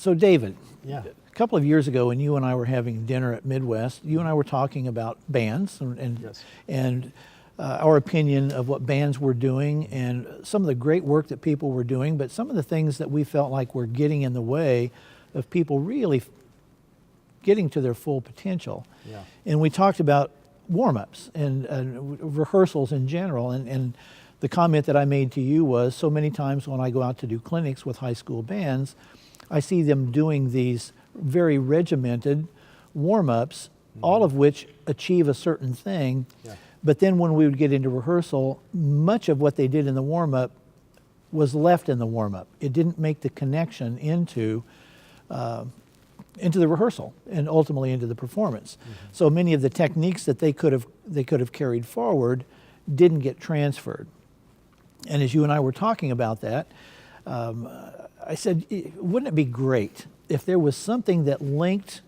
So David, Yeah. a couple of years ago when you and I were having dinner at Midwest, you and I were talking about bands and, Yes. and our opinion of what bands were doing and some of the great work that people were doing, but some of the things that we felt like were getting in the way of people really getting to their full potential. Yeah. And we talked about warm-ups and rehearsals in general, and the comment that I made to you was, so many times when I go out to do clinics with high school bands, I see them doing these very regimented warm-ups, all of which achieve a certain thing. Yeah. But then when we would get into rehearsal, much of what they did in the warm-up was left in the warm-up. It didn't make the connection into the rehearsal and ultimately into the performance. So many of the techniques that they could have carried forward didn't get transferred. And as you and I were talking about that, I said, wouldn't it be great if there was something that linked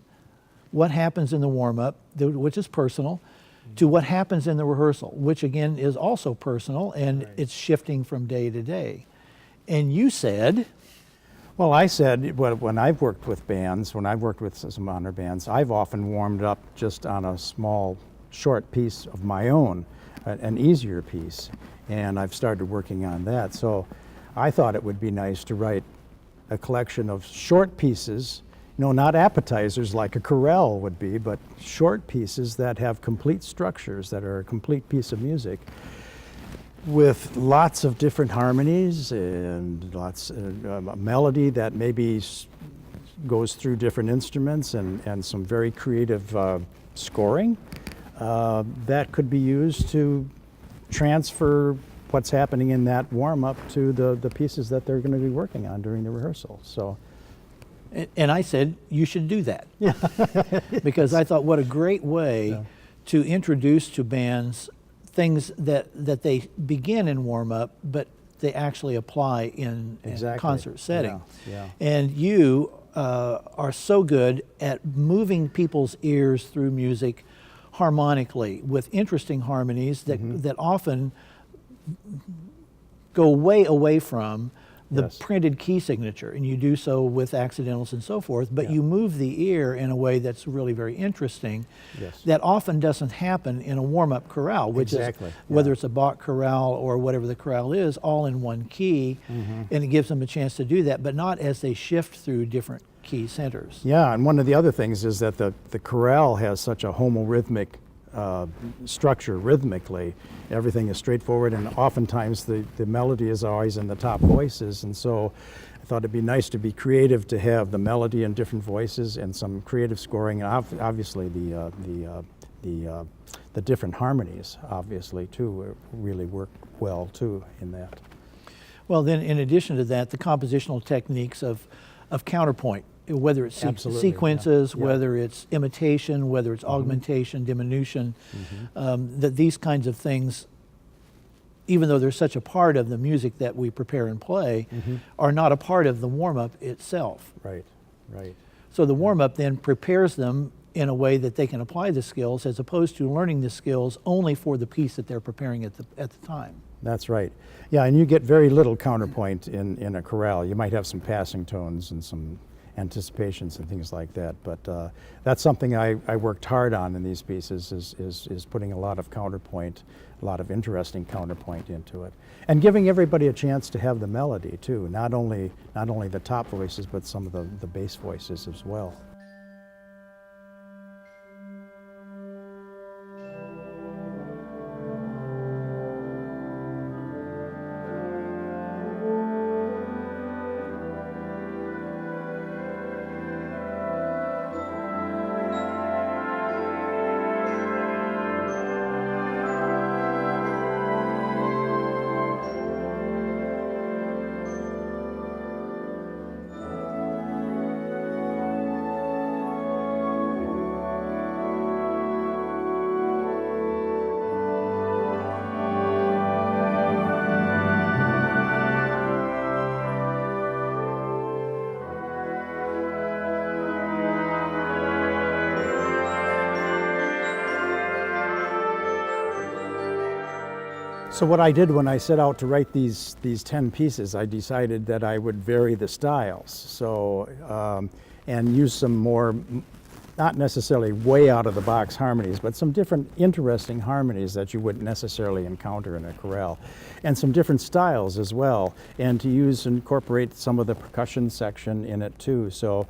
what happens in the warm-up, which is personal, to what happens in the rehearsal, which again is also personal, and Right. it's shifting from day to day. And you said, Well, I said when I've worked with bands, when I've worked with some honor bands, I've often warmed up just on a small, short piece of my own, an easier piece, and I've started working on that. So I thought it would be nice to write a collection of short pieces, not appetizers like a chorale would be, but short pieces that have complete structures, that are a complete piece of music, with lots of different harmonies and lots of melody that maybe goes through different instruments and some very creative scoring that could be used to transfer what's happening in that warm-up to the pieces that they're going to be working on during the rehearsal. So, and I said, you should do that. yeah. Because I thought, what a great way to introduce to bands things that they begin in warm-up, but they actually apply in Exactly. concert setting. Yeah. And you are so good at moving people's ears through music harmonically with interesting harmonies that often go way away from the Yes. printed key signature, and you do so with accidentals and so forth, but Yeah. you move the ear in a way that's really very interesting. Yes. That often doesn't happen in a warm-up chorale, which Exactly, is whether yeah. it's a Bach chorale or whatever the chorale is, all in one key, and it gives them a chance to do that, but not as they shift through different key centers. Yeah, and one of the other things is that the chorale has such a homorhythmic structure rhythmically. Everything is straightforward, and oftentimes the melody is always in the top voices, and so I thought it'd be nice to be creative, to have the melody in different voices and some creative scoring, and obviously the different harmonies, obviously, too, really work well, too, in that. Well, then in addition to that, the compositional techniques of counterpoint, whether it's Absolutely, sequences, yeah. whether it's imitation, whether it's augmentation, diminution, that these kinds of things, even though they're such a part of the music that we prepare and play, are not a part of the warm-up itself. Right, right. So the warm-up then prepares them in a way that they can apply the skills, as opposed to learning the skills only for the piece that they're preparing at the time. That's right. Yeah, and you get very little counterpoint in a chorale. You might have some passing tones and some anticipations and things like that, but that's something I worked hard on in these pieces, is putting a lot of counterpoint, a lot of interesting counterpoint into it, and giving everybody a chance to have the melody too, not only the top voices, but some of the bass voices as well. So what I did when I set out to write these 10 pieces, I decided that I would vary the styles. So, and use some more, not necessarily way out of the box harmonies, but some different interesting harmonies that you wouldn't necessarily encounter in a chorale. And some different styles as well. And to incorporate some of the percussion section in it too. So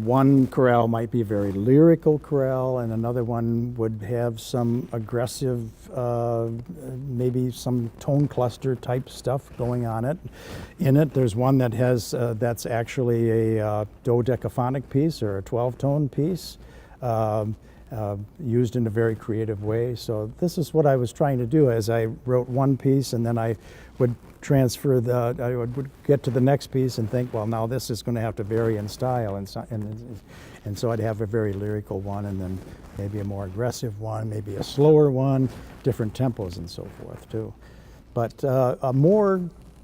one chorale might be a very lyrical chorale, and another one would have some aggressive, maybe some tone cluster type stuff going on in it. There's one that has, that's actually a dodecaphonic piece or a 12-tone piece, used in a very creative way. So this is what I was trying to do as I wrote one piece, and then I would transfer I would get to the next piece and think, well, now this is going to have to vary in style, and so I'd have a very lyrical one, and then maybe a more aggressive one, maybe a slower one, different tempos and so forth too. But a more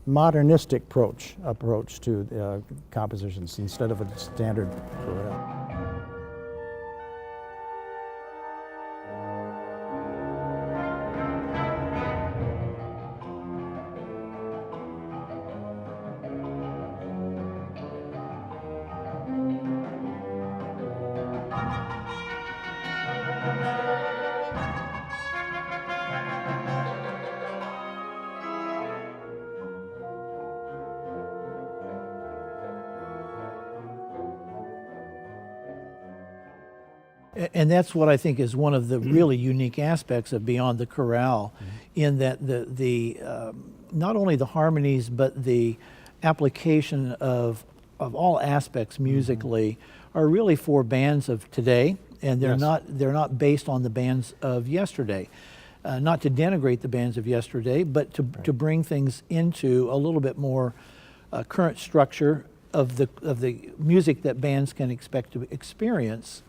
modernistic approach to compositions instead of a standard chorale. And that's what I think is one of the really unique aspects of Beyond the Chorale, in that the not only the harmonies but the application of all aspects musically are really for bands of today, and they're not based on the bands of yesterday. Not to denigrate the bands of yesterday, but to bring things into a little bit more current structure of the music that bands can expect to experience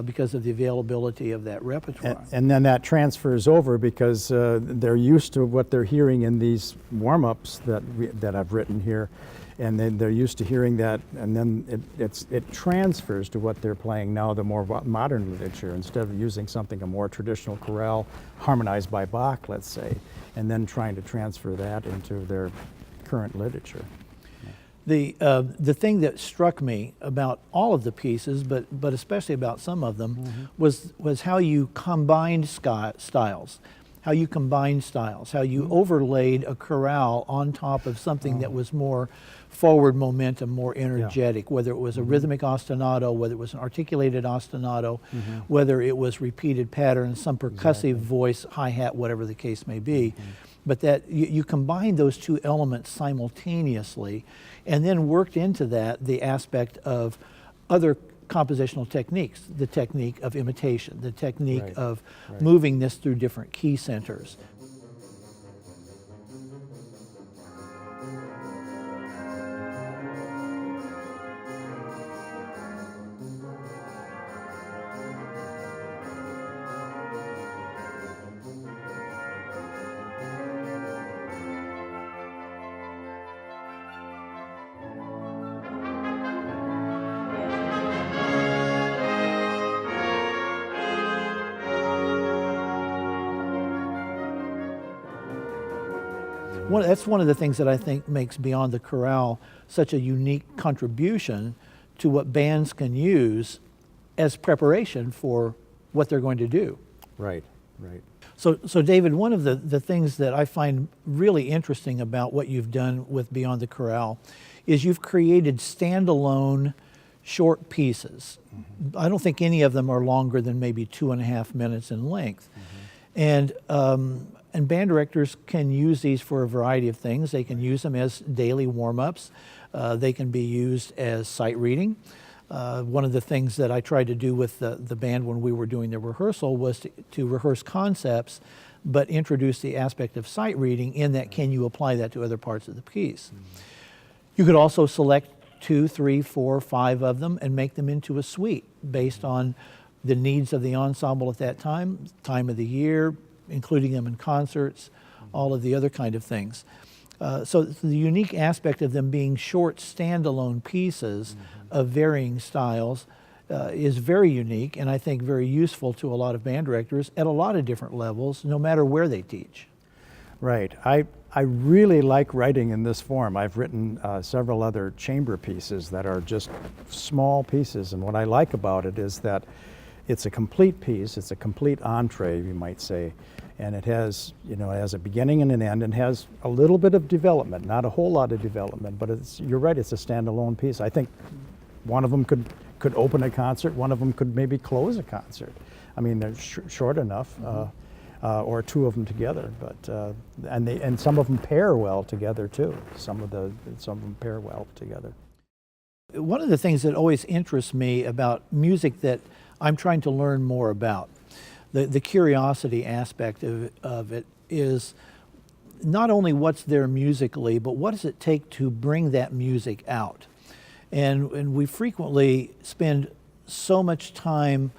because of the availability of that repertoire. And then that transfers over because they're used to what they're hearing in these warm-ups that I've written here, and then they're used to hearing that, and then it transfers to what they're playing now, the more modern literature, instead of using something a more traditional chorale harmonized by Bach, let's say, and then trying to transfer that into their current literature. The thing that struck me about all of the pieces, but especially about some of them, was how you combined styles, how you overlaid a chorale on top of something that was more forward momentum, more energetic, whether it was a rhythmic ostinato, whether it was an articulated ostinato, whether it was repeated patterns, some percussive voice, hi-hat, whatever the case may be. But that you combined those two elements simultaneously, and then worked into that the aspect of other compositional techniques, the technique of imitation, the technique of moving this through different key centers. That's one of the things that I think makes Beyond the Chorale such a unique contribution to what bands can use as preparation for what they're going to do. Right. So David, one of the things that I find really interesting about what you've done with Beyond the Chorale is you've created standalone short pieces. I don't think any of them are longer than maybe 2.5 minutes in length. And band directors can use these for a variety of things. They can use them as daily warm-ups. They can be used as sight reading. One of the things that I tried to do with the band when we were doing the rehearsal was to rehearse concepts, but introduce the aspect of sight reading in that can you apply that to other parts of the piece. You could also select 2, 3, 4, 5 of them and make them into a suite based on the needs of the ensemble at that time of the year, including them in concerts, all of the other kind of things. So the unique aspect of them being short standalone pieces of varying styles is very unique, and I think very useful to a lot of band directors at a lot of different levels, no matter where they teach. Right. I really like writing in this form. I've written several other chamber pieces that are just small pieces, and what I like about it is that it's a complete piece. It's a complete entree, you might say, and it has, you know, it has a beginning and an end, and has a little bit of development, not a whole lot of development, but it's, you're right, it's a standalone piece. I think one of them could open a concert, one of them could maybe close a concert. I mean, they're short enough. Or two of them together, but and some of them pair well together too. Some of them pair well together. One of the things that always interests me about music that I'm trying to learn more about, the curiosity aspect of it, is not only what's there musically, but what does it take to bring that music out? And we frequently spend so much time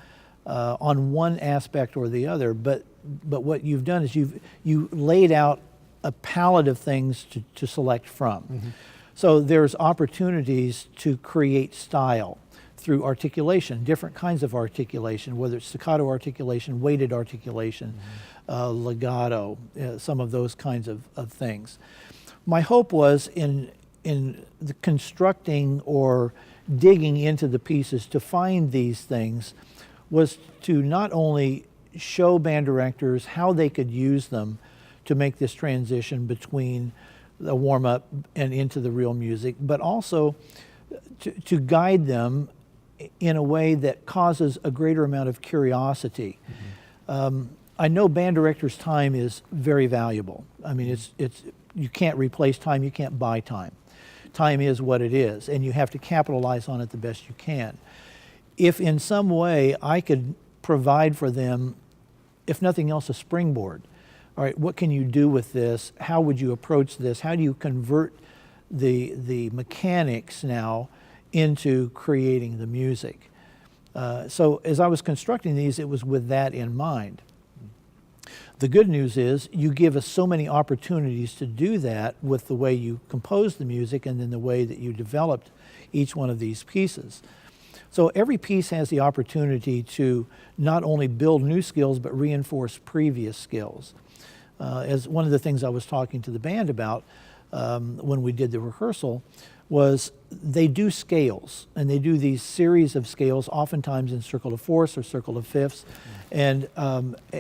on one aspect or the other, but what you've done is you laid out a palette of things to select from. Mm-hmm. So there's opportunities to create style through articulation, different kinds of articulation, whether it's staccato articulation, weighted articulation, legato, some of those kinds of things. My hope was in the constructing or digging into the pieces to find these things was to not only show band directors how they could use them to make this transition between the warm-up and into the real music, but also to guide them in a way that causes a greater amount of curiosity. Mm-hmm. I know band directors' time is very valuable. I mean, it's you can't replace time, you can't buy time. Time is what it is, and you have to capitalize on it the best you can. If in some way I could provide for them, if nothing else, a springboard. All right, what can you do with this? How would you approach this? How do you convert the mechanics now into creating the music? So as I was constructing these, it was with that in mind. The good news is you give us so many opportunities to do that with the way you compose the music and then the way that you developed each one of these pieces. So every piece has the opportunity to not only build new skills, but reinforce previous skills. As one of the things I was talking to the band about when we did the rehearsal was they do scales, and they do these series of scales, oftentimes in circle of fourths or circle of fifths, and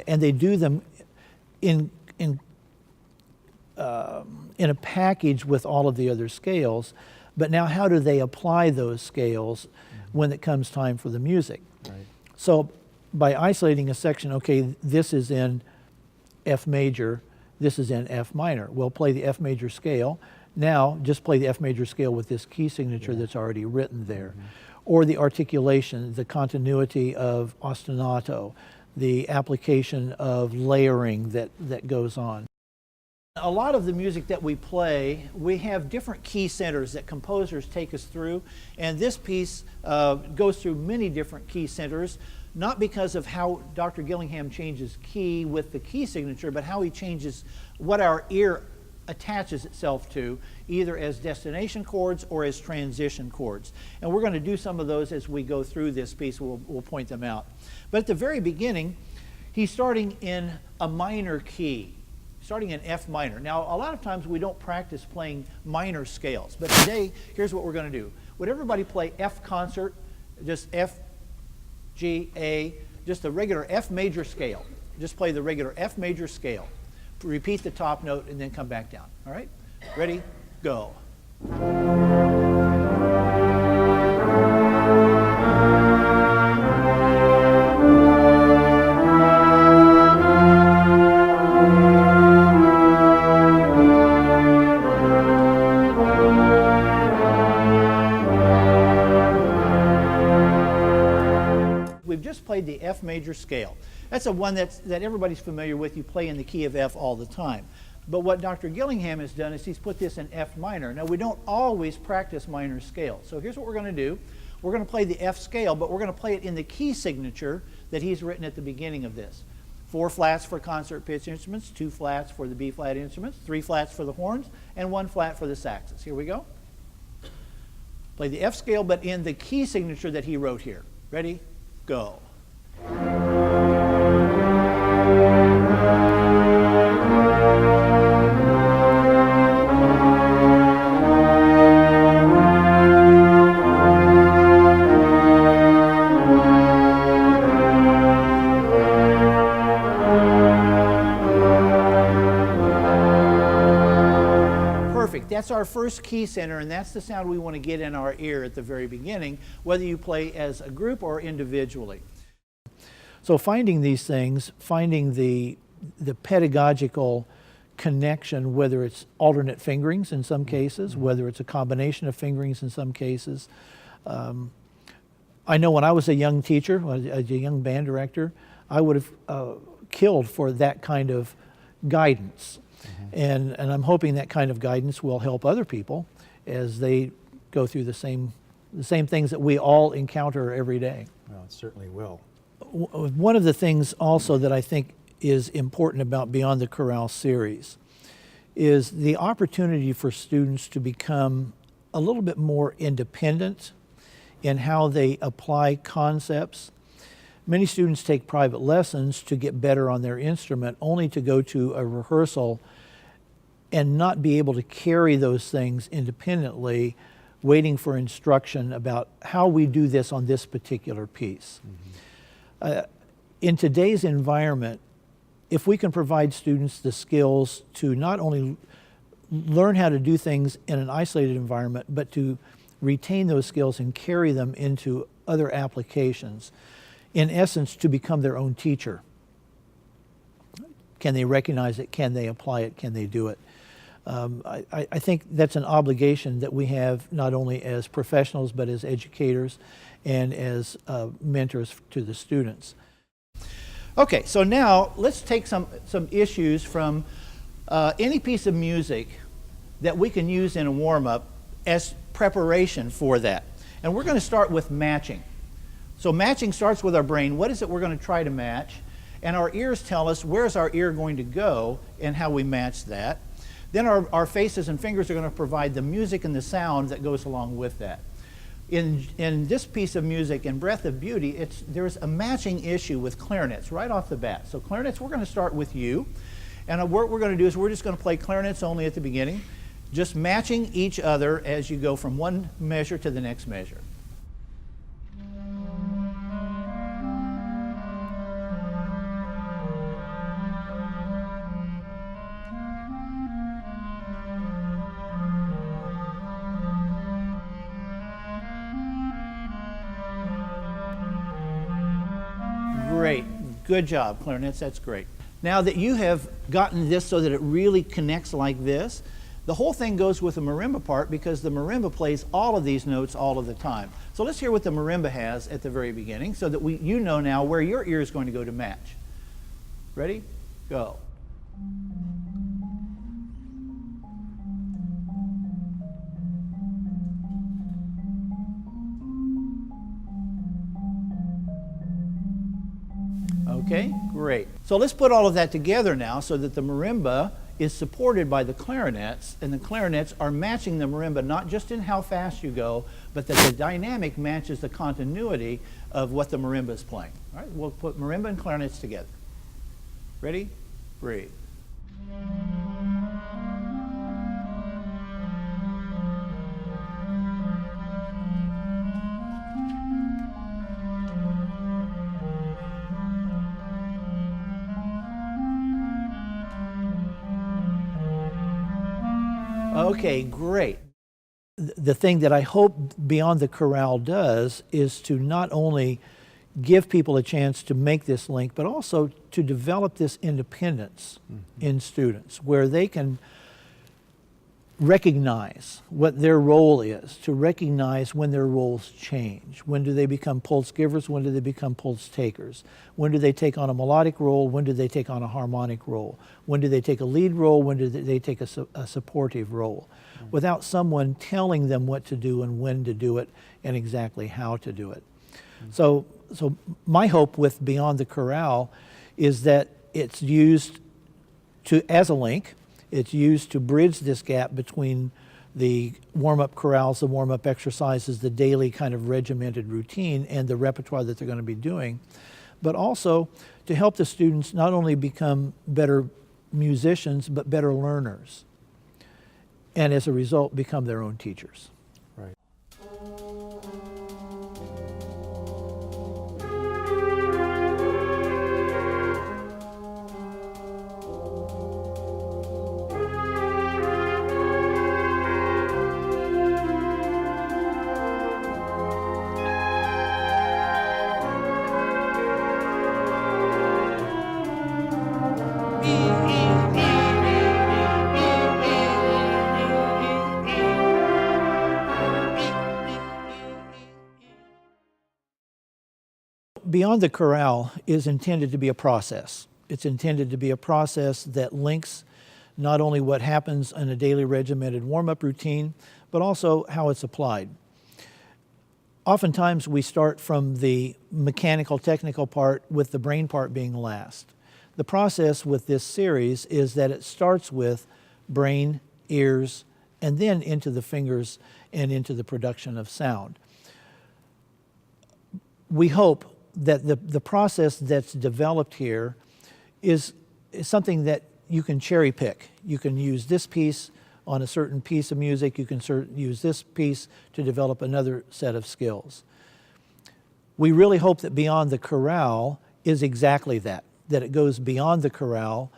they do them in a package with all of the other scales. But now how do they apply those scales when it comes time for the music? Right. So by isolating a section, okay, this is in F major, this is in F minor. We'll play the F major scale. Now just play the F major scale with this key signature that's already written there. Mm-hmm. Or the articulation, the continuity of ostinato, the application of layering that goes on. A lot of the music that we play, we have different key centers that composers take us through, and this piece goes through many different key centers, not because of how Dr. Gillingham changes key with the key signature, but how he changes what our ear attaches itself to, either as destination chords or as transition chords. And we're going to do some of those as we go through this piece. We'll point them out. But at the very beginning, he's starting in a minor key, starting in F minor. Now, a lot of times we don't practice playing minor scales, but today, here's what we're going to do. Would everybody play F concert, just F, G, A, just the regular F major scale. Just play the regular F major scale. Repeat the top note and then come back down. All right? Ready? Go. We've just played the F major scale. That's a one that everybody's familiar with. You play in the key of F all the time. But what Dr. Gillingham has done is he's put this in F minor. Now, we don't always practice minor scales. So here's what we're going to do. We're going to play the F scale, but we're going to play it in the key signature that he's written at the beginning of this. 4 flats for concert pitch instruments, 2 flats for the B flat instruments, 3 flats for the horns, and 1 flat for the saxes. Here we go. Play the F scale, but in the key signature that he wrote here. Ready? Go. that's our first key center, and that's the sound we want to get in our ear at the very beginning, whether you play as a group or individually. So finding these things, finding the pedagogical connection, whether it's alternate fingerings in some cases, whether it's a combination of fingerings in some cases. I know when I was a young teacher, a young band director, I would have killed for that kind of guidance. And I'm hoping that kind of guidance will help other people as they go through the same things that we all encounter every day. Well, it certainly will. One of the things also that I think is important about Beyond the Chorale series is the opportunity for students to become a little bit more independent in how they apply concepts. Many students take private lessons to get better on their instrument, only to go to a rehearsal and not be able to carry those things independently, waiting for instruction about how we do this on this particular piece. In today's environment, if we can provide students the skills to not only learn how to do things in an isolated environment, but to retain those skills and carry them into other applications, in essence, to become their own teacher. Can they recognize it? Can they apply it? Can they do it? I think that's an obligation that we have not only as professionals, but as educators and as mentors to the students. Okay, so now let's take some issues from any piece of music that we can use in a warm-up as preparation for that. And we're going to start with matching. So matching starts with our brain. What is it we're going to try to match? And our ears tell us where's our ear going to go and how we match that. Then our faces and fingers are going to provide the music and the sound that goes along with that. In this piece of music, in Breath of Beauty, there's a matching issue with clarinets right off the bat. So clarinets, we're going to start with you. And what we're going to do is we're just going to play clarinets only at the beginning, just matching each other as you go from one measure to the next measure. Great. Good job, clarinets. That's great. Now that you have gotten this so that it really connects like this, the whole thing goes with the marimba part because the marimba plays all of these notes all of the time. So let's hear what the marimba has at the very beginning so that you know now where your ear is going to go to match. Ready? Go. Okay, great. So let's put all of that together now so that the marimba is supported by the clarinets, and the clarinets are matching the marimba not just in how fast you go, but that the dynamic matches the continuity of what the marimba is playing. All right, we'll put marimba and clarinets together. Ready? Breathe. Okay, great. The thing that I hope Beyond the Chorale does is to not only give people a chance to make this link, but also to develop this independence in students where they can recognize what their role is, to recognize when their roles change. When do they become pulse givers? When do they become pulse takers? When do they take on a melodic role? When do they take on a harmonic role? When do they take a lead role? When do they take a supportive role? Without someone telling them what to do and when to do it and exactly how to do it. So my hope with Beyond the Chorale is that it's used as a link. It's used to bridge this gap between the warm-up chorales, the warm-up exercises, the daily kind of regimented routine, and the repertoire that they're going to be doing, but also to help the students not only become better musicians, but better learners, and as a result, become their own teachers. Right. Beyond the Chorale is intended to be a process. It's intended to be a process that links not only what happens in a daily regimented warm-up routine, but also how it's applied. Oftentimes we start from the mechanical, technical part, with the brain part being last. The process with this series is that it starts with brain, ears, and then into the fingers and into the production of sound. We hope that the process that's developed here is something that you can cherry pick. You can use this piece on a certain piece of music. You can use this piece to develop another set of skills. We really hope that Beyond the Chorale is exactly that it goes beyond the chorale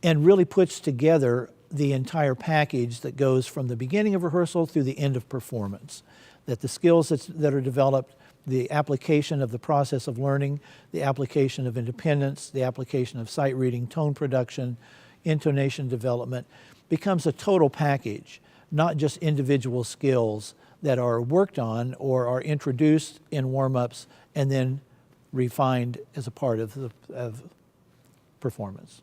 and really puts together the entire package that goes from the beginning of rehearsal through the end of performance. That the skills that are developed, the application of the process of learning, the application of independence, the application of sight reading, tone production, intonation development, becomes a total package, not just individual skills that are worked on or are introduced in warm-ups and then refined as a part of performance.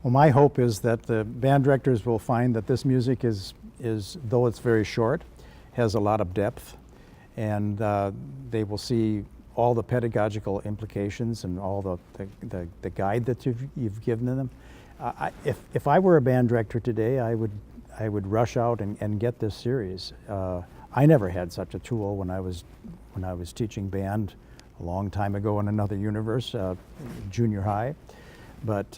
Well, my hope is that the band directors will find that this music is though it's very short, has a lot of depth, and they will see all the pedagogical implications and all the guide that you've given them. If I were a band director today, I would rush out and get this series. I never had such a tool when I was teaching band a long time ago in another universe, junior high. But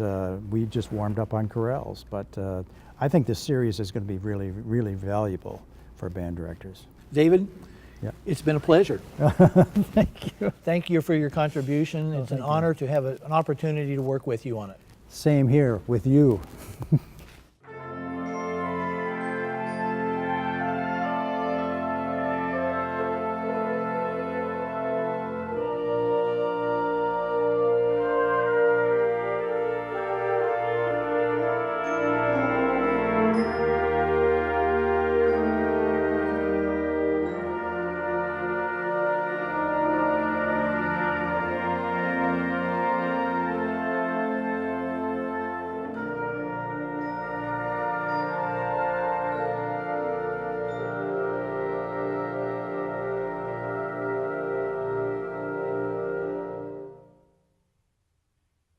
we just warmed up on chorales. But I think this series is going to be really, really valuable for band directors. David, yeah. It's been a pleasure. Thank you. Thank you for your contribution. It's an honor to have an opportunity to work with you on it. Same here with you.